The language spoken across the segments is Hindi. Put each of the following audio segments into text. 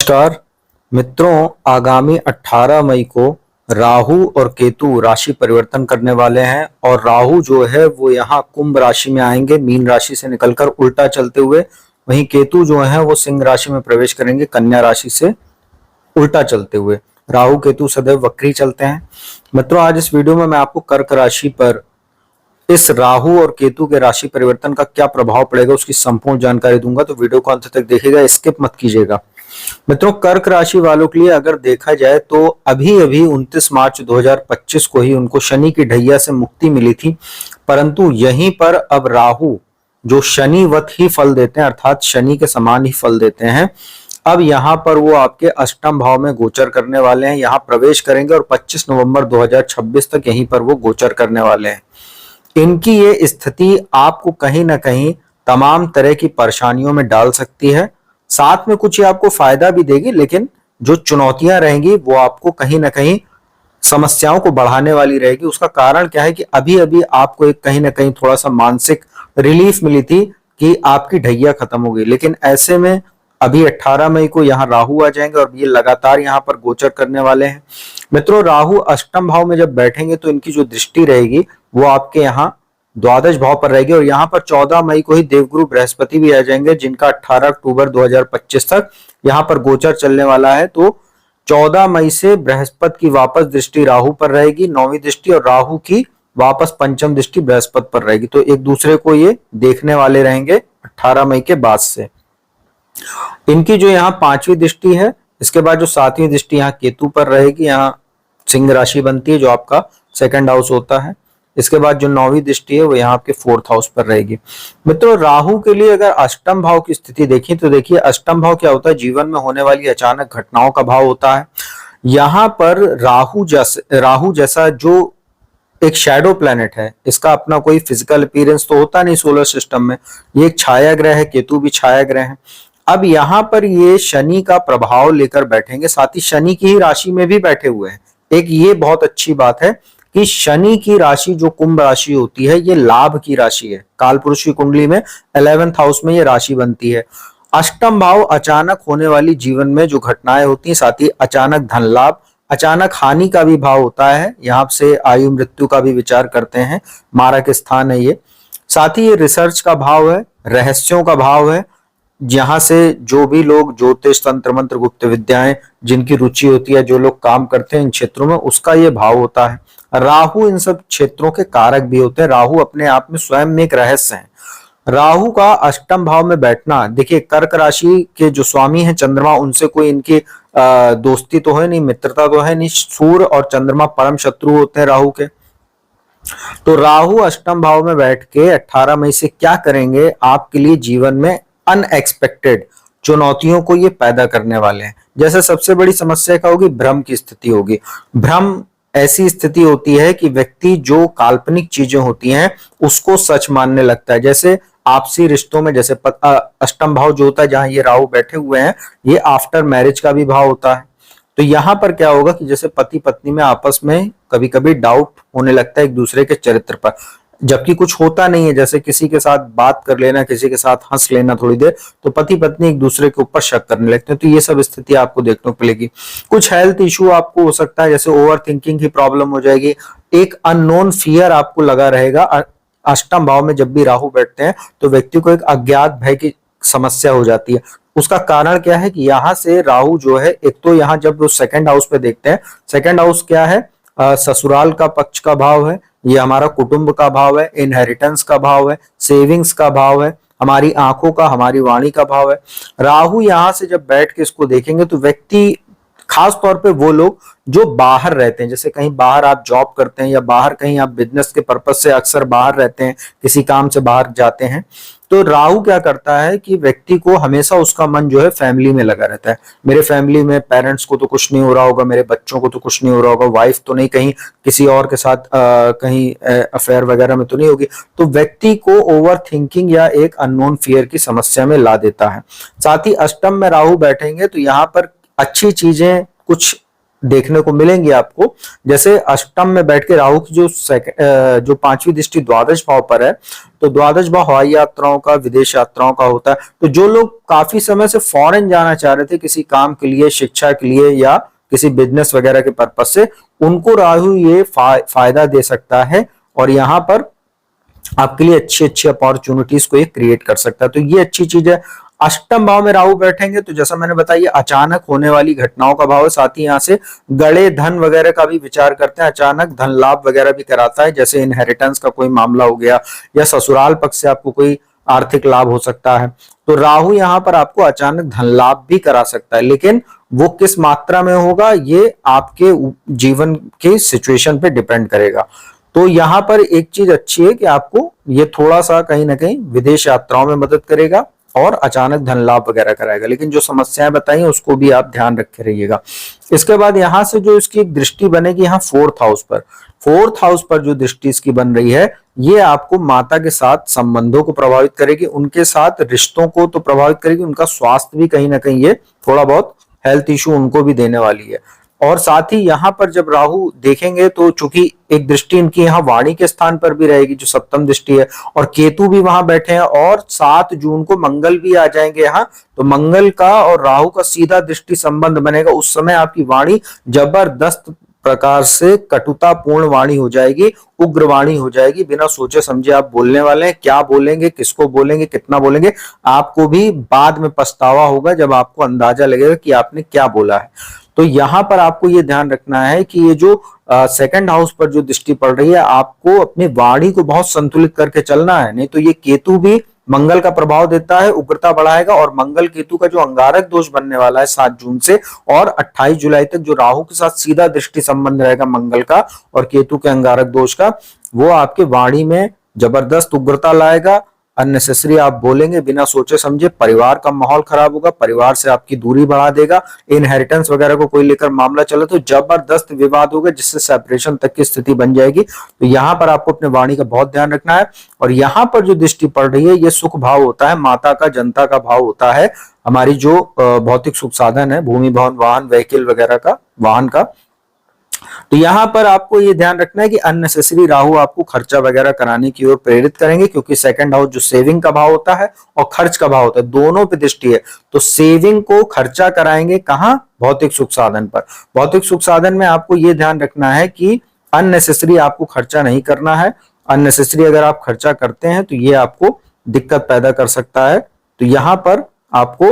नमस्कार मित्रों, आगामी 18 मई को राहु और केतु राशि परिवर्तन करने वाले हैं और राहु जो है वो यहाँ कुंभ राशि में आएंगे, मीन राशि से निकलकर उल्टा चलते हुए। वहीं केतु जो है वो सिंह राशि में प्रवेश करेंगे, कन्या राशि से उल्टा चलते हुए। राहु केतु सदैव वक्री चलते हैं। मित्रों, आज इस वीडियो में मैं आपको कर्क राशि पर इस राहु और केतु के राशि परिवर्तन का क्या प्रभाव पड़ेगा उसकी संपूर्ण जानकारी दूंगा, तो वीडियो को अंत तक देखिएगा, स्किप मत कीजिएगा। मित्रों, कर्क राशि वालों के लिए अगर देखा जाए तो अभी अभी 29 मार्च 2025 को ही उनको शनि की ढैया से मुक्ति मिली थी, परंतु यहीं पर अब राहु जो शनिवत ही फल देते हैं, अर्थात शनि के समान ही फल देते हैं, अब यहाँ पर वो आपके अष्टम भाव में गोचर करने वाले हैं, यहाँ प्रवेश करेंगे और 25 नवंबर 2026 तक यहीं पर वो गोचर करने वाले हैं। इनकी ये स्थिति आपको कहीं ना कहीं तमाम तरह की परेशानियों में डाल सकती है, साथ में कुछ ये आपको फायदा भी देगी, लेकिन जो चुनौतियां रहेंगी वो आपको कहीं ना कहीं समस्याओं को बढ़ाने वाली रहेगी। उसका कारण क्या है कि अभी अभी आपको एक कहीं ना कहीं थोड़ा सा मानसिक रिलीफ मिली थी कि आपकी ढैया खत्म हो गई, लेकिन ऐसे में अभी 18 मई को यहाँ राहु आ जाएंगे और ये लगातार यहाँ पर गोचर करने वाले हैं। मित्रों, राहु अष्टम भाव में जब बैठेंगे तो इनकी जो दृष्टि रहेगी वो आपके यहाँ द्वादश भाव पर रहेगी और यहाँ पर 14 मई को ही देवगुरु बृहस्पति भी आ जाएंगे, जिनका 18 अक्टूबर 2025 तक यहाँ पर गोचर चलने वाला है। तो 14 मई से बृहस्पति की वापस दृष्टि राहु पर रहेगी, 9वीं दृष्टि, और राहु की वापस पंचम दृष्टि बृहस्पति पर रहेगी। तो एक दूसरे को ये देखने वाले रहेंगे 18 मई के बाद से। इनकी जो यहाँ 5वीं दृष्टि है, इसके बाद जो 7वीं दृष्टि यहाँ केतु पर रहेगी, यहाँ सिंह राशि बनती है जो आपका सेकंड हाउस होता है। इसके बाद जो 9वीं दृष्टि है वो यहाँ आपके 4th हाउस पर रहेगी। मित्रों, राहु के लिए अगर अष्टम भाव की स्थिति देखें तो देखिए अष्टम भाव क्या होता है, जीवन में होने वाली अचानक घटनाओं का भाव होता है। यहाँ पर राहु जैसा जो एक शैडो प्लैनेट है, इसका अपना कोई फिजिकल अपीयरेंस तो होता नहीं सोलर सिस्टम में, ये एक छाया ग्रह है, केतु भी छाया ग्रह है। अब यहाँ पर ये शनि का प्रभाव लेकर बैठेंगे, साथ ही शनि की ही राशि में भी बैठे हुए हैं। एक ये बहुत अच्छी बात है कि शनि की राशि जो कुंभ राशि होती है ये लाभ की राशि है। कालपुरुष की कुंडली में 11th हाउस में ये राशि बनती है। अष्टम भाव अचानक होने वाली जीवन में जो घटनाएं होती हैं, साथ ही अचानक धन लाभ, अचानक हानि का भी भाव होता है। यहाँ से आयु मृत्यु का भी विचार करते हैं, मारक स्थान है ये। साथ ही ये रिसर्च का भाव है, रहस्यों का भाव है, जहां से जो भी लोग ज्योतिष, तंत्र मंत्र, गुप्त विद्याएं जिनकी रुचि होती है, जो लोग काम करते हैं इन क्षेत्रों में, उसका ये भाव होता है। राहु इन सब क्षेत्रों के कारक भी होते हैं। राहु अपने आप में स्वयं में एक रहस्य है। राहु का अष्टम भाव में बैठना, देखिए कर्क राशि के जो स्वामी हैं चंद्रमा, उनसे कोई इनकी दोस्ती तो है नहीं, मित्रता तो है नहीं। सूर्य और चंद्रमा परम शत्रु होते हैं राहु के। तो राहु अष्टम भाव में बैठ के 18 मई से क्या करेंगे, आपके लिए जीवन में अनएक्सपेक्टेड चुनौतियों को ये पैदा करने वाले हैं। जैसे सबसे बड़ी समस्या क्या होगी, भ्रम की स्थिति होगी। भ्रम ऐसी स्थिति होती है कि व्यक्ति जो काल्पनिक चीजें होती हैं उसको सच मानने लगता है। जैसे आपसी रिश्तों में, जैसे अष्टम भाव जो होता है जहां ये राहु बैठे हुए हैं, ये आफ्टर मैरिज का भी भाव होता है। तो यहाँ पर क्या होगा कि जैसे पति पत्नी में आपस में कभी कभी डाउट होने लगता है एक दूसरे के चरित्र पर, जबकि कुछ होता नहीं है। जैसे किसी के साथ बात कर लेना, किसी के साथ हंस लेना थोड़ी देर, तो पति पत्नी एक दूसरे के ऊपर शक करने लगते हैं। तो ये सब स्थिति आपको देखने को मिलेगी। कुछ हेल्थ इशू आपको हो सकता है, जैसे ओवर थिंकिंग की प्रॉब्लम हो जाएगी, एक अननोन फियर आपको लगा रहेगा। अष्टम भाव में जब भी राहु बैठते हैं तो व्यक्ति को एक अज्ञात भय की समस्या हो जाती है। उसका कारण क्या है कि यहाँ से राहु जो है, एक तो यहाँ जब सेकंड हाउस पे देखते हैं, सेकंड हाउस क्या है, ससुराल का पक्ष का भाव है, ये हमारा कुटुंब का भाव है, इनहेरिटेंस का भाव है, सेविंग्स का भाव है, हमारी आंखों का, हमारी वाणी का भाव है। राहु यहां से जब बैठ के इसको देखेंगे तो व्यक्ति, खास तौर पे वो लोग जो बाहर रहते हैं, जैसे कहीं बाहर आप जॉब करते हैं या बाहर कहीं आप बिजनेस के पर्पज से अक्सर बाहर रहते हैं, किसी काम से बाहर जाते हैं, तो राहु क्या करता है कि व्यक्ति को हमेशा उसका मन जो है फैमिली में लगा रहता है। मेरे फैमिली में पेरेंट्स को तो कुछ नहीं हो रहा होगा, मेरे बच्चों को तो कुछ नहीं हो रहा होगा, वाइफ तो नहीं कहीं किसी और के साथ कहीं अफेयर वगैरह में तो नहीं होगी। तो व्यक्ति को ओवर थिंकिंग या एक अननोन फियर की समस्या में ला देता है। साथ ही अष्टम में राहु बैठेंगे तो यहाँ पर अच्छी चीजें कुछ देखने को मिलेंगी आपको। जैसे अष्टम में बैठ के राहु की जो पांचवी दृष्टि द्वादश भाव पर है, तो द्वादश भाव हवाई यात्राओं का, विदेश यात्राओं का होता है। तो जो लोग काफी समय से फॉरेन जाना चाह रहे थे किसी काम के लिए, शिक्षा के लिए या किसी बिजनेस वगैरह के पर्पज से, उनको राहु ये फायदा दे सकता है और यहाँ पर आपके लिए अच्छी अच्छी अपॉर्चुनिटीज को ये क्रिएट कर सकता है। तो ये अच्छी चीज है। अष्टम भाव में राहु बैठेंगे तो जैसा मैंने बताया अचानक होने वाली घटनाओं का भाव है, साथ ही यहाँ से गड़े धन वगैरह का भी विचार करते हैं, अचानक धन लाभ वगैरह भी कराता है, जैसे इनहेरिटेंस का कोई मामला हो गया या ससुराल पक्ष से आपको कोई आर्थिक लाभ हो सकता है। तो राहु यहाँ पर आपको अचानक धन लाभ भी करा सकता है, लेकिन वो किस मात्रा में होगा ये आपके जीवन के सिचुएशन पे डिपेंड करेगा। तो यहाँ पर एक चीज अच्छी है कि आपको ये थोड़ा सा कहीं ना कहीं विदेश यात्राओं में मदद करेगा और अचानक धन लाभ वगैरह कराएगा, लेकिन जो समस्याएं बताई उसको भी आप ध्यान रखे रहिएगा। इसके बाद यहां से जो इसकी एक दृष्टि बनेगी यहाँ फोर्थ हाउस पर जो दृष्टि इसकी बन रही है, ये आपको माता के साथ संबंधों को प्रभावित करेगी, उनके साथ रिश्तों को तो प्रभावित करेगी, उनका स्वास्थ्य भी कहीं ना कहीं ये थोड़ा बहुत हेल्थ इशू उनको भी देने वाली है। और साथ ही यहाँ पर जब राहु देखेंगे तो चूंकि एक दृष्टि इनकी यहाँ वाणी के स्थान पर भी रहेगी जो सप्तम दृष्टि है, और केतु भी वहां बैठे हैं, और 7 जून को मंगल भी आ जाएंगे यहाँ, तो मंगल का और राहु का सीधा दृष्टि संबंध बनेगा। उस समय आपकी वाणी जबरदस्त प्रकार से कटुतापूर्ण वाणी हो जाएगी, उग्र वाणी हो जाएगी, बिना सोचे समझे आप बोलने वाले हैं। क्या बोलेंगे, किसको बोलेंगे, कितना बोलेंगे, आपको भी बाद में पछतावा होगा जब आपको अंदाजा लगेगा कि आपने क्या बोला है। तो यहां पर आपको ये ध्यान रखना है कि ये जो सेकंड हाउस पर जो दृष्टि पड़ रही है, आपको अपनी वाणी को बहुत संतुलित करके चलना है, नहीं तो ये केतु भी मंगल का प्रभाव देता है, उग्रता बढ़ाएगा, और मंगल केतु का जो अंगारक दोष बनने वाला है 7 जून से और 28 जुलाई तक, जो राहु के साथ सीधा दृष्टि संबंध रहेगा मंगल का और केतु के अंगारक दोष का, वो आपके वाणी में जबरदस्त उग्रता लाएगा। अननेसेसरी आप बोलेंगे बिना सोचे समझे, परिवार का माहौल खराब होगा, परिवार से आपकी दूरी बढ़ा देगा, इनहेरिटेंस वगैरह को कोई लेकर मामला चले तो जबरदस्त विवाद होगा जिससे सेपरेशन तक की स्थिति बन जाएगी। तो यहाँ पर आपको अपने वाणी का बहुत ध्यान रखना है। और यहाँ पर जो दृष्टि पड़ रही है ये सुख भाव होता है, माता का, जनता का भाव होता है, हमारी जो भौतिक सुख साधन है, भूमि भवन वाहन व्हीकल वगैरह का, वाहन का। तो यहां पर आपको ये ध्यान रखना है कि अननेसेसरी राहु आपको खर्चा वगैरह कराने की ओर प्रेरित करेंगे, क्योंकि सेकंड हाउस जो सेविंग का भाव होता है और खर्च का भाव होता है, दोनों पे दृष्टि है। तो सेविंग को खर्चा कराएंगे कहां? भौतिक सुख साधन पर। भौतिक सुख साधन में आपको ये ध्यान रखना है कि अननेसेसरी आपको खर्चा नहीं करना है। अननेसेसरी अगर आप खर्चा करते हैं तो ये आपको दिक्कत पैदा कर सकता है। तो यहां पर आपको,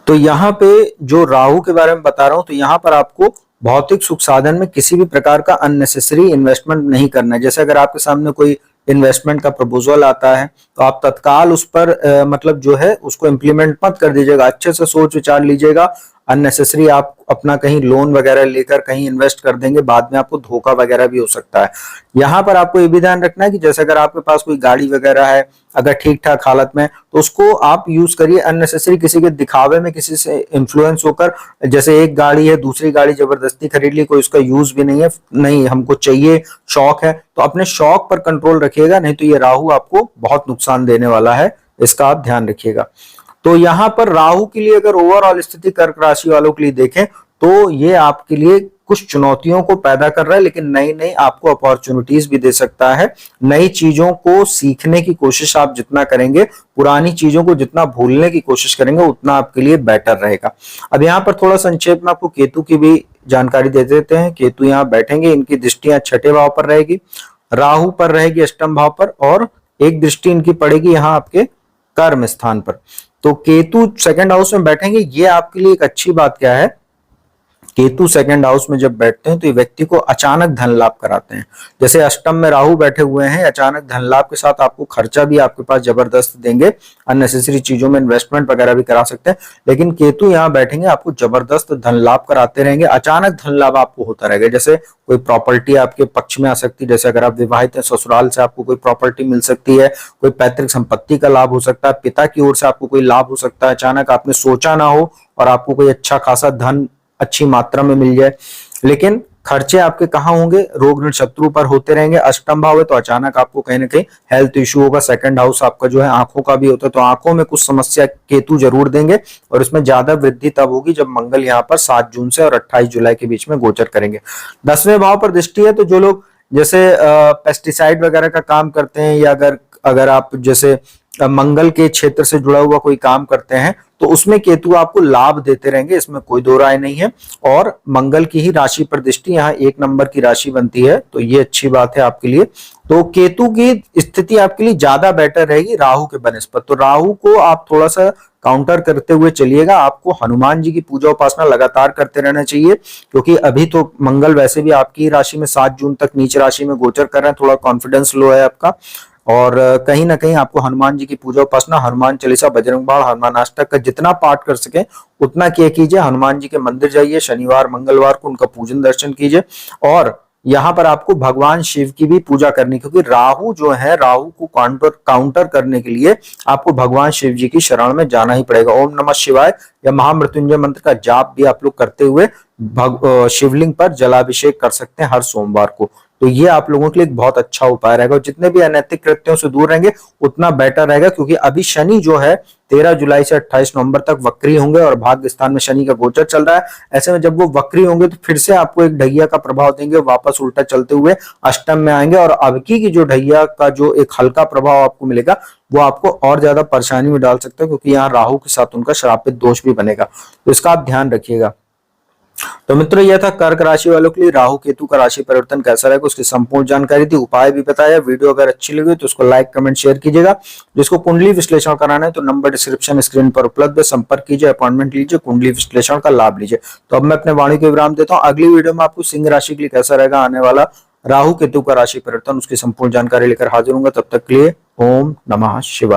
तो यहाँ पे जो राहु के बारे में बता रहा हूं, तो यहाँ पर आपको भौतिक सुख साधन में किसी भी प्रकार का अननेसेसरी इन्वेस्टमेंट नहीं करना है। जैसे अगर आपके सामने कोई इन्वेस्टमेंट का प्रपोजल आता है तो आप तत्काल उस पर मतलब जो है उसको इम्प्लीमेंट मत कर दीजिएगा, अच्छे से सोच विचार लीजिएगा। अननेसेसरी आप अपना कहीं लोन वगैरह लेकर कहीं इन्वेस्ट कर देंगे, बाद में आपको धोखा वगैरह भी हो सकता है। यहाँ पर आपको ये भी ध्यान रखना है कि जैसे अगर आपके पास कोई गाड़ी वगैरह है, अगर ठीक ठाक हालत में, तो उसको आप यूज करिए। अननेसेसरी किसी के दिखावे में किसी से इन्फ्लुएंस होकर, जैसे एक गाड़ी है दूसरी गाड़ी जबरदस्ती खरीद ली, कोई उसका यूज भी नहीं है, नहीं हमको चाहिए, शौक है, तो अपने शौक पर कंट्रोल रखिएगा, नहीं तो ये राहु आपको बहुत नुकसान देने वाला है, इसका आप ध्यान रखिएगा। तो यहाँ पर राहु के लिए अगर ओवरऑल स्थिति कर्क राशि वालों के लिए देखें तो ये आपके लिए कुछ चुनौतियों को पैदा कर रहा है, लेकिन नई नई आपको अपॉर्चुनिटीज भी दे सकता है। नई चीजों को सीखने की कोशिश आप जितना करेंगे, पुरानी चीजों को जितना भूलने की कोशिश करेंगे, उतना आपके लिए बेटर रहेगा। अब यहाँ पर थोड़ा संक्षेप में आपको केतु की भी जानकारी दे देते हैं। केतु यहाँ बैठेंगे, इनकी दृष्टियां छठे भाव पर रहेगी, राहु पर रहेगी अष्टम भाव पर, और एक दृष्टि इनकी पड़ेगी यहाँ आपके कर्म स्थान पर। तो केतु सेकंड हाउस में बैठेंगे, ये आपके लिए एक अच्छी बात क्या है, केतु सेकंड हाउस में जब बैठते हैं तो ये व्यक्ति को अचानक धन लाभ कराते हैं। जैसे अष्टम में राहु बैठे हुए हैं, अचानक धन लाभ के साथ आपको खर्चा भी आपके पास जबरदस्त देंगे, अननेसेसरी चीजों में इन्वेस्टमेंट वगैरह भी करा सकते हैं, लेकिन केतु यहाँ बैठेंगे आपको जबरदस्त धन लाभ कराते रहेंगे, अचानक धन लाभ आपको होता रहेगा। जैसे कोई प्रॉपर्टी आपके पक्ष में आ सकती है, जैसे अगर आप विवाहित हैं, ससुराल से आपको कोई प्रॉपर्टी मिल सकती है, कोई पैतृक संपत्ति का लाभ हो सकता है, पिता की ओर से आपको कोई लाभ हो सकता है, अचानक आपने सोचा ना हो और आपको कोई अच्छा खासा धन अच्छी मात्रा में मिल जाए। लेकिन खर्चे आपके कहाँ होंगे, रोग ऋण शत्रु पर होते रहेंगे। अष्टम भाव है तो अचानक आपको कहीं ना कहीं हेल्थ इश्यू होगा। सेकंड हाउस आपका जो है आंखों का भी होता है, तो आंखों में कुछ समस्या केतु जरूर देंगे, और इसमें ज्यादा वृद्धि तब होगी जब मंगल यहाँ पर 7 जून से और 28 जुलाई के बीच में गोचर करेंगे। 10वें भाव पर दृष्टि है, तो जो लोग जैसे पेस्टिसाइड वगैरह का काम करते हैं, या अगर अगर आप जैसे मंगल के क्षेत्र से जुड़ा हुआ कोई काम करते हैं, तो उसमें केतु आपको लाभ देते रहेंगे, इसमें कोई दो राय नहीं है। और मंगल की ही राशि पर दृष्टि, यहाँ 1 नंबर की राशि बनती है, तो ये अच्छी बात है आपके लिए। तो केतु की स्थिति आपके लिए ज्यादा बेटर रहेगी राहु के बनस्पत। तो राहु को आप थोड़ा सा काउंटर करते हुए चलिएगा। आपको हनुमान जी की पूजा उपासना लगातार करते रहना चाहिए, क्योंकि अभी तो मंगल वैसे भी आपकी राशि में 7 जून तक नीच राशि में गोचर कर रहे हैं, थोड़ा कॉन्फिडेंस लो है आपका। और कहीं ना कहीं आपको हनुमान जी की पूजा उपासना, हनुमान चालीसा, बजरंग बाण, हनुमान अष्टक का जितना पाठ कर सके उतना किया कीजिए। हनुमान जी के मंदिर जाइए, शनिवार मंगलवार को उनका पूजन दर्शन कीजिए। और यहाँ पर आपको भगवान शिव की भी पूजा करनी, क्योंकि राहु जो है, राहु को काउंटर करने के लिए आपको भगवान शिव जी की शरण में जाना ही पड़ेगा। ओम नमः शिवाय या महामृत्युंजय मंत्र का जाप भी आप लोग करते हुए शिवलिंग पर जलाभिषेक कर सकते हैं हर सोमवार को। तो ये आप लोगों के लिए एक बहुत अच्छा उपाय रहेगा। और जितने भी अनैतिक कृत्यों से दूर रहेंगे उतना बेटर रहेगा, क्योंकि अभी शनि जो है 13 जुलाई से 28 नवंबर तक वक्री होंगे, और भाग्य स्थान में शनि का गोचर चल रहा है। ऐसे में जब वो वक्री होंगे तो फिर से आपको एक ढैया का प्रभाव देंगे, वापस उल्टा चलते हुए अष्टम में आएंगे। और अबकी की जो ढैया का जो एक हल्का प्रभाव आपको मिलेगा, वो आपको और ज्यादा परेशानी में डाल सकता है, क्योंकि यहाँ राहु के साथ उनका श्रापित दोष भी बनेगा। तो इसका आप ध्यान रखिएगा। तो मित्रों, यह था कर्क राशि वालों के लिए राहु केतु का राशि परिवर्तन कैसा रहेगा, उसकी संपूर्ण जानकारी थी, उपाय भी बताया। वीडियो अगर अच्छी लगी तो उसको लाइक कमेंट शेयर कीजिएगा। जिसको कुंडली विश्लेषण कराना है तो नंबर डिस्क्रिप्शन स्क्रीन पर उपलब्ध है, संपर्क कीजिए, अपॉइंटमेंट लीजिए, कुंडली विश्लेषण का लाभ लीजिए। तो अब मैं अपने वाणी को विराम देता हूँ। अगली वीडियो में आपको सिंह राशि के लिए कैसा रहेगा आने वाला राहु केतु का राशि परिवर्तन, उसकी संपूर्ण जानकारी लेकर हाजिर होंगे। तब तक के लिए ओम नमः शिवाय।